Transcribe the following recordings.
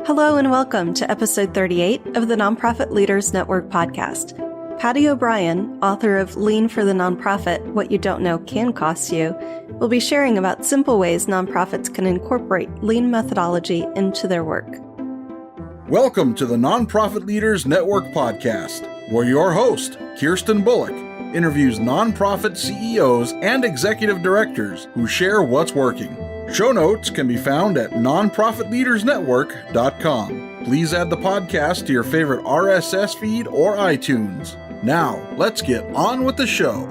Hello and welcome to episode 38 of the Nonprofit Leaders Network podcast. Paddy O'Brien, author of Lean for the Nonprofit, What You Don't Know Can Cost You, will be sharing about simple ways nonprofits can incorporate lean methodology into their work. Welcome to the Nonprofit Leaders Network podcast, where your host, KIRSTEN Bullock, interviews nonprofit CEOs and executive directors who share what's working. Show notes can be found at nonprofitleadersnetwork.com. Please add the podcast to your favorite RSS feed or iTunes. Now, let's get on with the show.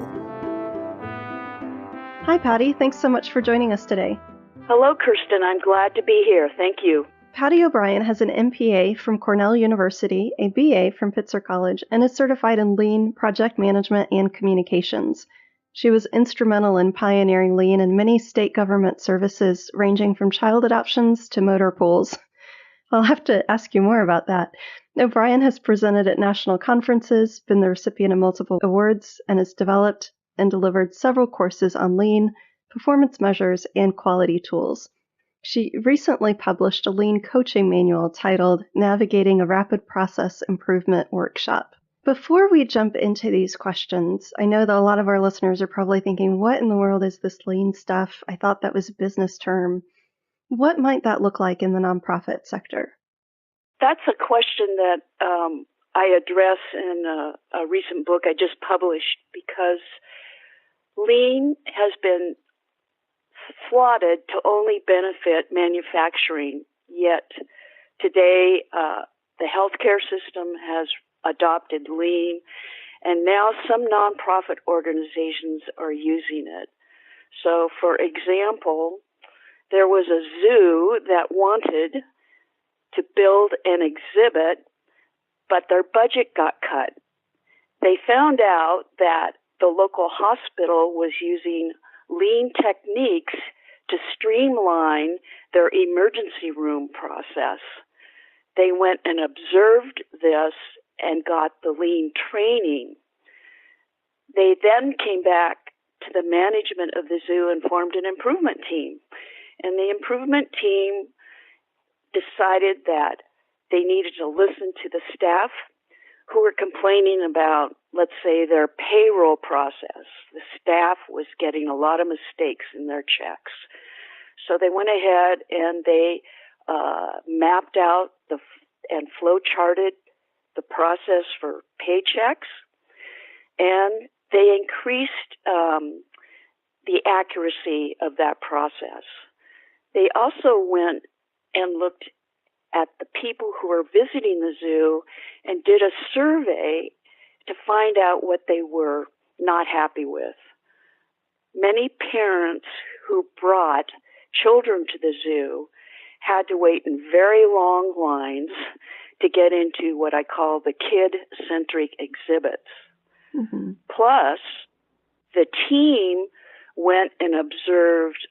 Hi, Paddy. Thanks so much for joining us today. Hello, Kirsten. I'm glad to be here. Thank you. Paddy O'Brien has an MPA from Cornell University, a BA from Pitzer College, and is certified in Lean, Project Management, and Communications. She was instrumental in pioneering Lean in many state government services, ranging from child adoptions to motor pools. I'll have to ask you more about that. O'Brien has presented at national conferences, been the recipient of multiple awards, and has developed and delivered several courses on Lean, performance measures, and quality tools. She recently published a Lean coaching manual titled Navigating a Rapid Process Improvement Workshop. Before we jump into these questions, I know that a lot of our listeners are probably thinking, what in the world is this Lean stuff? I thought that was a business term. What might that look like in the nonprofit sector? That's a question that I address in a recent book I just published, because Lean has been slotted to only benefit manufacturing, yet today the healthcare system has adopted Lean, and now some nonprofit organizations are using it. So, for example, there was a zoo that wanted to build an exhibit, but their budget got cut. They found out that the local hospital was using Lean techniques to streamline their emergency room process. They went and observed this and got the Lean training. They then came back to the management of the zoo and formed an improvement team. And the improvement team decided that they needed to listen to the staff who were complaining about, let's say, their payroll process. The staff was getting a lot of mistakes in their checks. So they went ahead and they mapped out and flow charted the process for paychecks, and they increased the accuracy of that process. They also went and looked at the people who were visiting the zoo and did a survey to find out what they were not happy with. Many parents who brought children to the zoo had to wait in very long lines to get into what I call the kid-centric exhibits. Mm-hmm. Plus, the team went and observed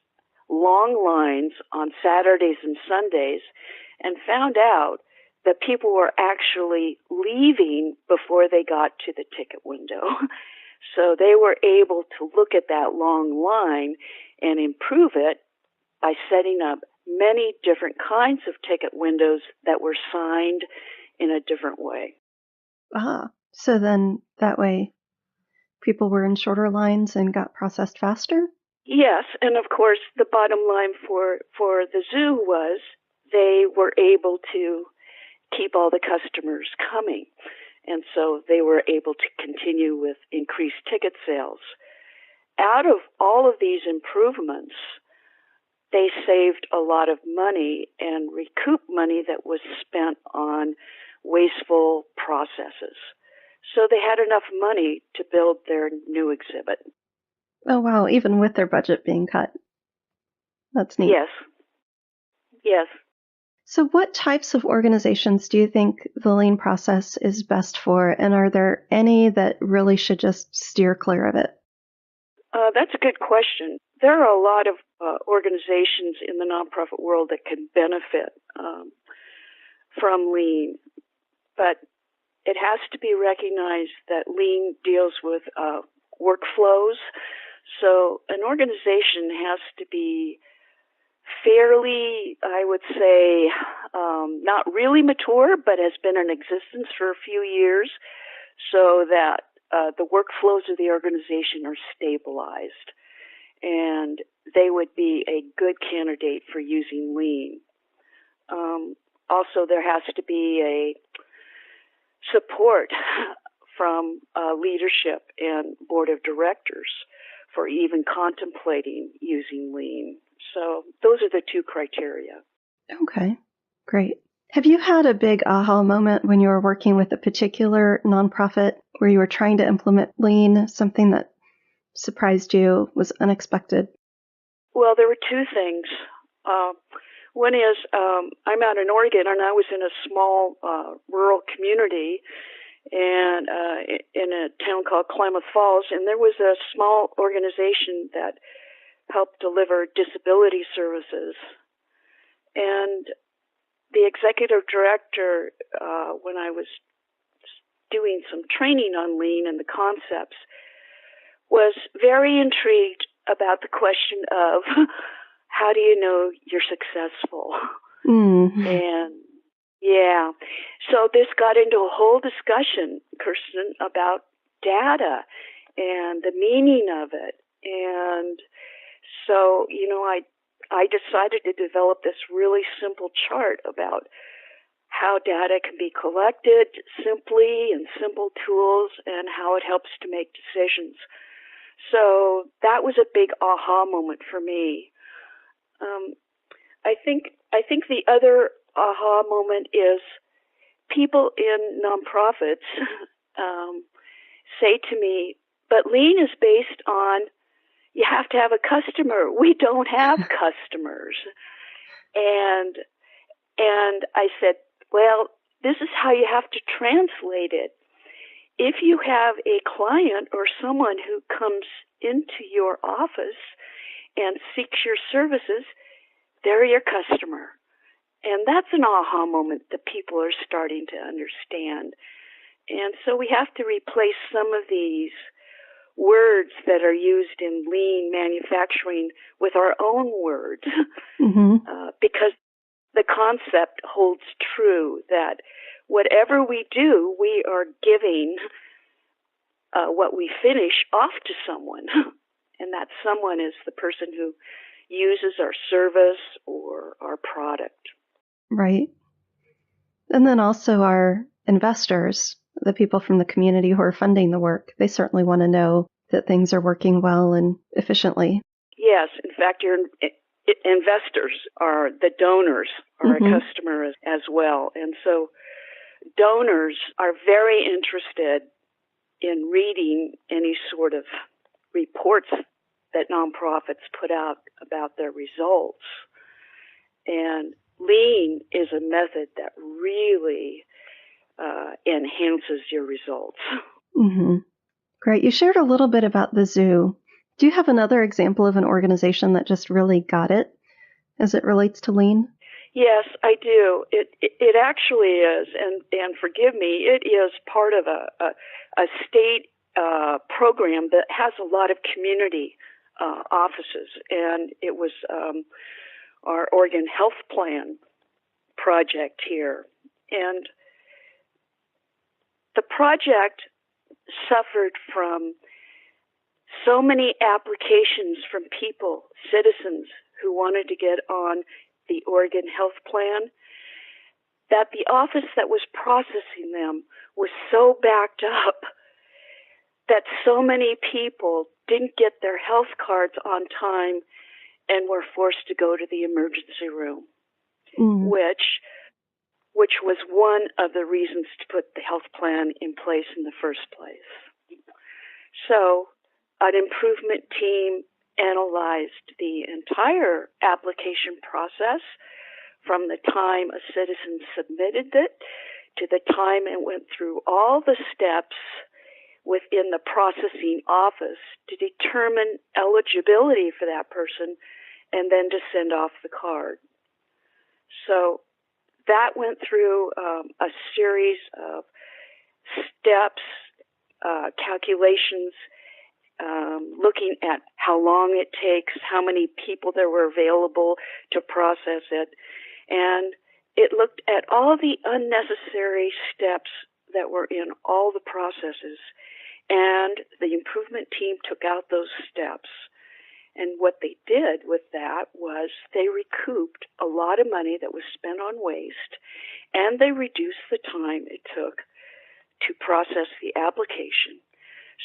long lines on Saturdays and Sundays and found out that people were actually leaving before they got to the ticket window. So they were able to look at that long line and improve it by setting up many different kinds of ticket windows that were signed in a different way. So then that way people were in shorter lines and got processed faster? Yes, and of course the bottom line for the zoo was they were able to keep all the customers coming, and so they were able to continue with increased ticket sales. Out of all of these improvements, they saved a lot of money and recouped money that was spent on wasteful processes. So they had enough money to build their new exhibit. Oh, wow. Even with their budget being cut. That's neat. Yes. So what types of organizations do you think the Lean process is best for? And are there any that really should just steer clear of it? That's a good question. There are a lot of organizations in the nonprofit world that can benefit from Lean, but it has to be recognized that Lean deals with workflows. So an organization has to be fairly, I would say, not really mature, but has been in existence for a few years, so that the workflows of the organization are stabilized, and they would be a good candidate for using Lean. Also, there has to be a support from leadership and board of directors for even contemplating using Lean. So those are the two criteria. Okay, great. Have you had a big aha moment when you were working with a particular nonprofit where you were trying to implement Lean, something that surprised you, was unexpected? Well, there were two things. One is I'm out in Oregon, and I was in a small rural community and in a town called Klamath Falls, and there was a small organization that helped deliver disability services. And the executive director, when I was doing some training on Lean and the concepts, was very intrigued about the question of how do you know you're successful? Mm-hmm. And yeah, so this got into a whole discussion, Kirsten, about data and the meaning of it. And so, I decided to develop this really simple chart about how data can be collected simply and simple tools and how it helps to make decisions. So that was a big aha moment for me. I think the other aha moment is people in nonprofits say to me, but Lean is based on you have to have a customer. We don't have customers. And I said, well, this is how you have to translate it. If you have a client or someone who comes into your office and seeks your services, they're your customer. And that's an aha moment that people are starting to understand. And so we have to replace some of these words that are used in lean manufacturing with our own words, because the concept holds true that whatever we do, we are giving what we finish off to someone. And that someone is the person who uses our service or our product. Right. And then also our investors, the people from the community who are funding the work, they certainly want to know that things are working well and efficiently. Yes. In fact, your investors are the donors, are a customer as well. And so donors are very interested in reading any sort of reports that nonprofits put out about their results. And Lean is a method that really enhances your results. Great. You shared a little bit about the zoo. Do you have another example of an organization that just really got it as it relates to Lean? Yes, I do. It actually is, and forgive me, it is part of a state program that has a lot of community offices, and it was our Oregon Health Plan project here. And the project suffered from so many applications from people, citizens who wanted to get on the Oregon Health Plan, that the office that was processing them was so backed up that so many people didn't get their health cards on time and were forced to go to the emergency room, which was one of the reasons to put the health plan in place in the first place. So an improvement team analyzed the entire application process from the time a citizen submitted it to the time it went through all the steps within the processing office to determine eligibility for that person and then to send off the card. So that went through a series of steps, calculations, looking at how long it takes, how many people there were available to process it. And it looked at all the unnecessary steps that were in all the processes, and the improvement team took out those steps. And what they did with that was they recouped a lot of money that was spent on waste, and they reduced the time it took to process the application.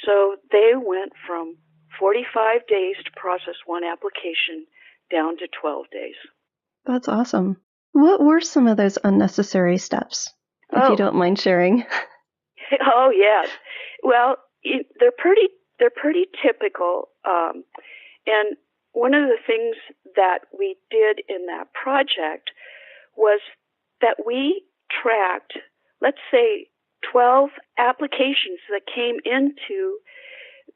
So they went from 45 days to process one application down to 12 days. That's awesome. What were some of those unnecessary steps, if you don't mind sharing? Oh, yes. Well, they're pretty typical. And one of the things that we did in that project was that we tracked, let's say, 12 applications that came into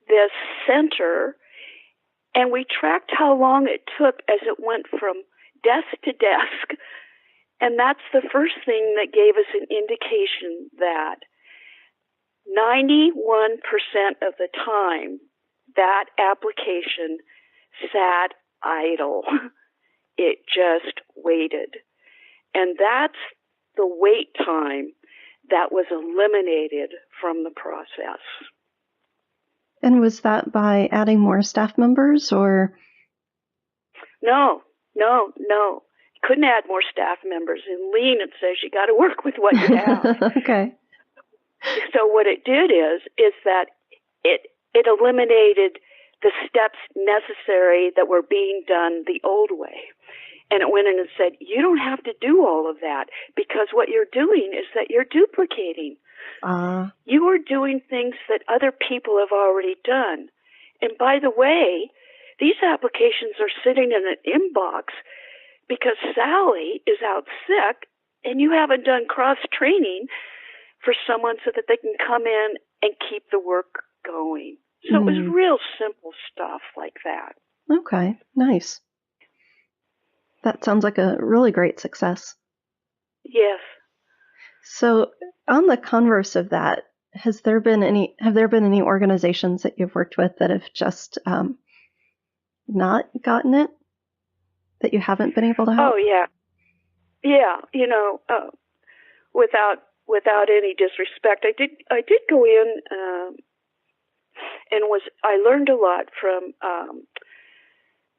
this center, and we tracked how long it took as it went from desk to desk. And that's the first thing that gave us an indication that 91% of the time that application sat idle. It just waited. And that's the wait time that was eliminated from the process. And was that by adding more staff members, or? No. Couldn't add more staff members. In Lean, it says you got to work with what you have. Okay. So what it did is that it eliminated the steps necessary that were being done the old way. And it went in and said, you don't have to do all of that, because what you're doing is that you're duplicating. You are doing things that other people have already done. And by the way, these applications are sitting in an inbox because Sally is out sick and you haven't done cross-training for someone so that they can come in and keep the work going. So it was real simple stuff like that. Okay, nice. That sounds like a really great success. Yes. So on the converse of that, have there been any organizations that you've worked with that have just not gotten it, that you haven't been able to help? Oh, yeah. Yeah, without any disrespect, I did go in and I learned a lot from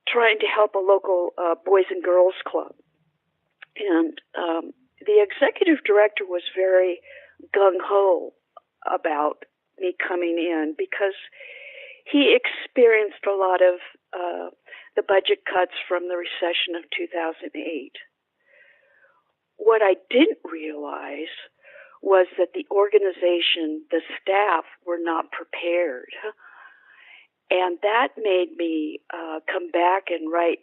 trying to help a local Boys and Girls Club. And the executive director was very gung-ho about me coming in because he experienced a lot of the budget cuts from the recession of 2008. What I didn't realize was that the organization, the staff, were not prepared. And that made me come back and write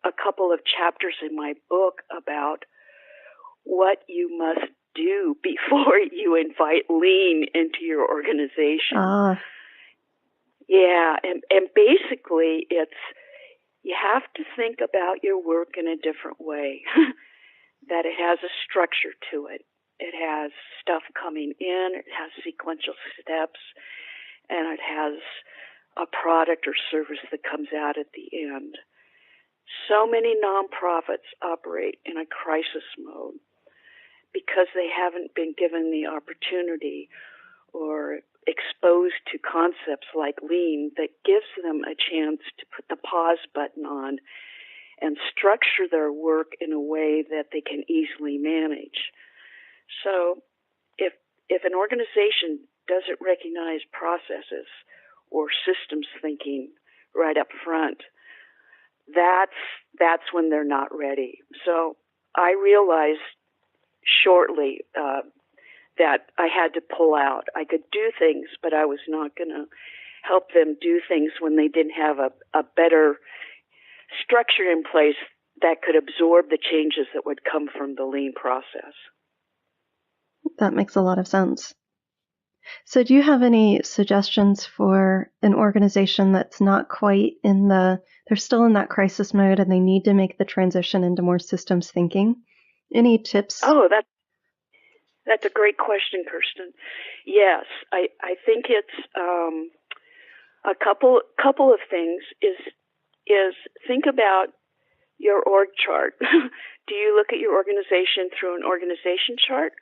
a couple of chapters in my book about what you must do before you invite Lean into your organization. Yeah, and basically it's, you have to think about your work in a different way, that it has a structure to it. It has stuff coming in, it has sequential steps, and it has a product or service that comes out at the end. So many nonprofits operate in a crisis mode because they haven't been given the opportunity or exposed to concepts like Lean that gives them a chance to put the pause button on and structure their work in a way that they can easily manage. So if an organization doesn't recognize processes or systems thinking right up front, that's when they're not ready. So I realized shortly that I had to pull out. I could do things, but I was not going to help them do things when they didn't have a better structure in place that could absorb the changes that would come from the Lean process. That makes a lot of sense. So do you have any suggestions for an organization that's not quite they're still in that crisis mode and they need to make the transition into more systems thinking? Any tips? Oh, that's a great question, Kirsten. Yes, I think it's a couple of things is think about your org chart. Do you look at your organization through an organization chart?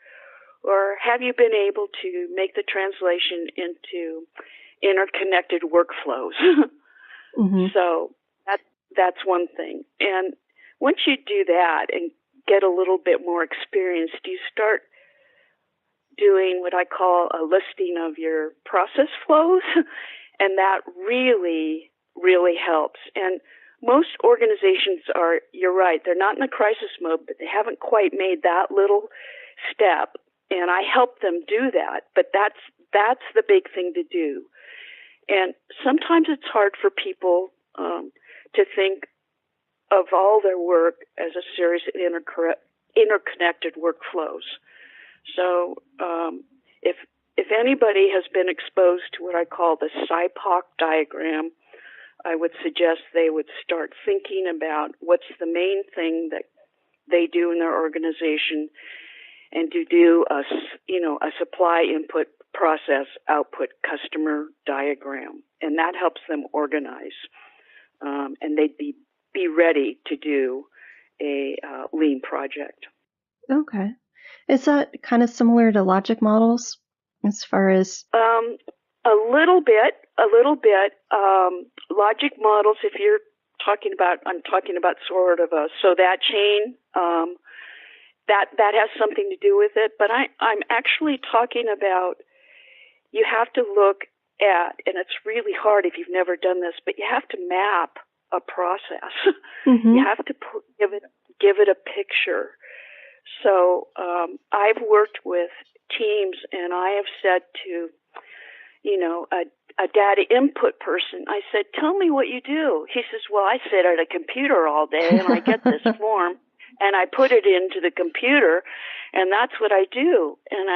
Or have you been able to make the translation into interconnected workflows? Mm-hmm. So that's one thing. And once you do that and get a little bit more experience, you start doing what I call a listing of your process flows, and that really, really helps. And most organizations are, you're right, they're not in a crisis mode, but they haven't quite made that little step, and I help them do that. But that's the big thing to do. And sometimes it's hard for people to think of all their work as a series of interconnected workflows. So if anybody has been exposed to what I call the SIPOC diagram, I would suggest they would start thinking about what's the main thing that they do in their organization, and to do a supply input process output customer diagram, and that helps them organize, and they'd be ready to do a lean project. Okay. Is that kind of similar to logic models as far as? A little bit. Logic models, if you're talking about, I'm talking about sort of so that chain, that has something to do with it. But I'm actually talking about, you have to look at, and it's really hard if you've never done this, but you have to map a process. Mm-hmm. You have to give it a picture. So I've worked with teams, and I have said to, a data input person, I said, tell me what you do. He says, well, I sit at a computer all day, and I get this form, and I put it into the computer, and that's what I do. And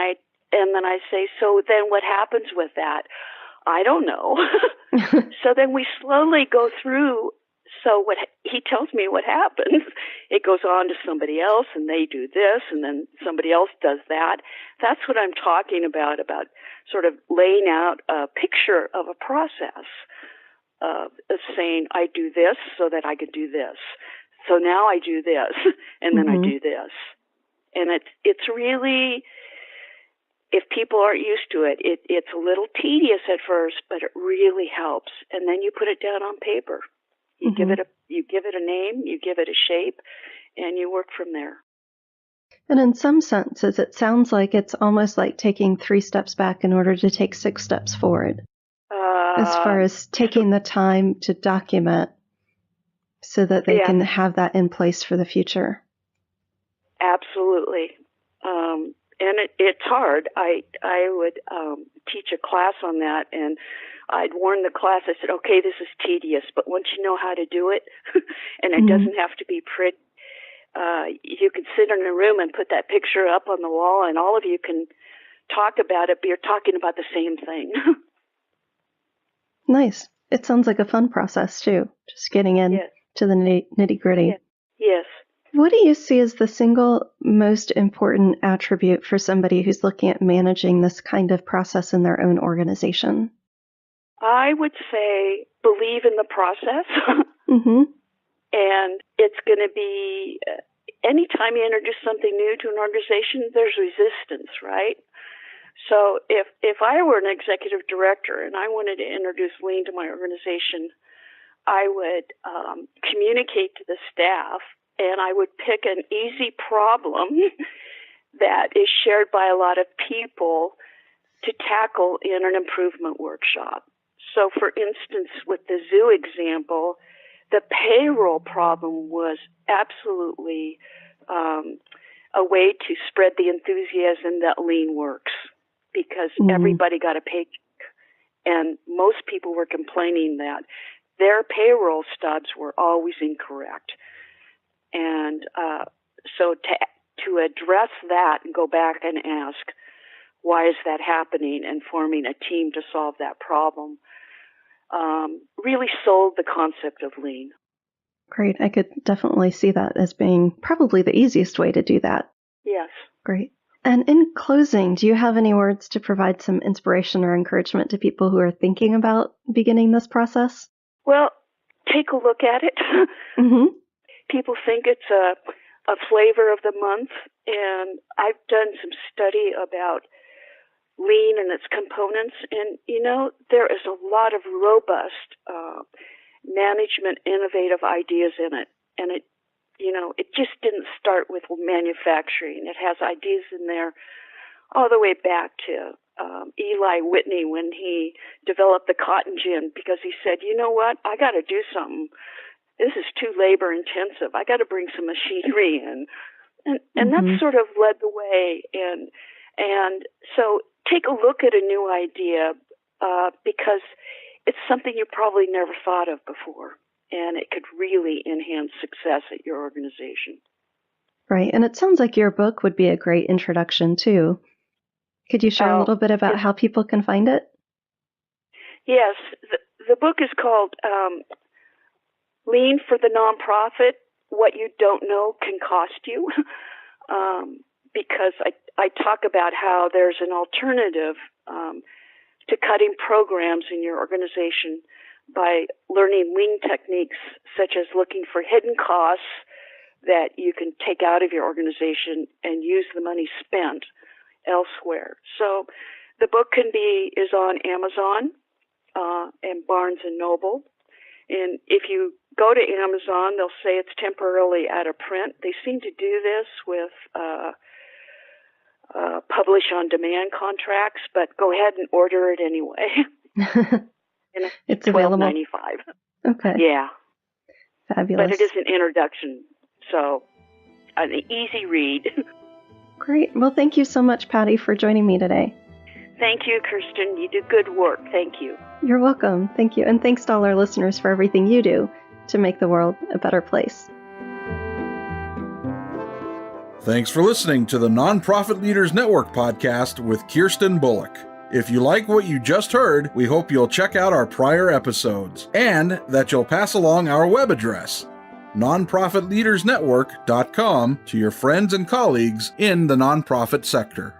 then I say, so then what happens with that? I don't know. So then we slowly go through. So what he tells me what happens, it goes on to somebody else, and they do this, and then somebody else does that. That's what I'm talking about sort of laying out a picture of a process of saying, I do this so that I could do this. So now I do this, and then I do this. And it's really, if people aren't used to it, it's a little tedious at first, but it really helps. And then you put it down on paper. You give it a name, you give it a shape, and you work from there. And in some senses, it sounds like it's almost like taking 3 steps back in order to take 6 steps forward. As far as taking the time to document so that they can have that in place for the future. Absolutely. And it's hard. I would teach a class on that, and I'd warn the class, I said, okay, this is tedious, but once you know how to do it, and it doesn't have to be pretty, you can sit in a room and put that picture up on the wall, and all of you can talk about it, but you're talking about the same thing. Nice. It sounds like a fun process, too, just getting in to the nitty-gritty. Yes. What do you see as the single most important attribute for somebody who's looking at managing this kind of process in their own organization? I would say believe in the process. And it's going to be, anytime you introduce something new to an organization, there's resistance, right? So if I were an executive director and I wanted to introduce lean to my organization, I would communicate to the staff, and I would pick an easy problem that is shared by a lot of people to tackle in an improvement workshop. So, for instance, with the zoo example, the payroll problem was absolutely a way to spread the enthusiasm that lean works, because everybody got a paycheck, and most people were complaining that their payroll stubs were always incorrect. And so to address that and go back and ask, why is that happening, and forming a team to solve that problem, really sold the concept of lean. Great. I could definitely see that as being probably the easiest way to do that. Yes. Great. And in closing, do you have any words to provide some inspiration or encouragement to people who are thinking about beginning this process? Well, take a look at it. people think it's a flavor of the month, and I've done some study about lean and its components, and there is a lot of robust management innovative ideas in it, and it just didn't start with manufacturing. It has ideas in there all the way back to Eli Whitney when he developed the cotton gin, because he said, you know what, I got to do something. This is too labor intensive. I got to bring some machinery in, and that sort of led the way. And so take a look at a new idea because it's something you probably never thought of before, and it could really enhance success at your organization. Right, and it sounds like your book would be a great introduction too. Could you share a little bit about how people can find it? Yes, the book is called Lean for the Nonprofit, What You Don't Know Can Cost You, because I talk about how there's an alternative to cutting programs in your organization by learning lean techniques, such as looking for hidden costs that you can take out of your organization and use the money spent elsewhere. So the book is on Amazon and Barnes and Noble. And if you go to Amazon, they'll say it's temporarily out of print. They seem to do this with publish on demand contracts, but go ahead and order it anyway. It's available. $12.95. Okay. Yeah. Fabulous. But it is an introduction, so an easy read. Great. Well, thank you so much, Patty, for joining me today. Thank you, Kirsten. You do good work. Thank you. You're welcome. Thank you. And thanks to all our listeners for everything you do to make the world a better place. Thanks for listening to the Nonprofit Leaders Network podcast with Kirsten Bullock. If you like what you just heard, we hope you'll check out our prior episodes and that you'll pass along our web address, nonprofitleadersnetwork.com, to your friends and colleagues in the nonprofit sector.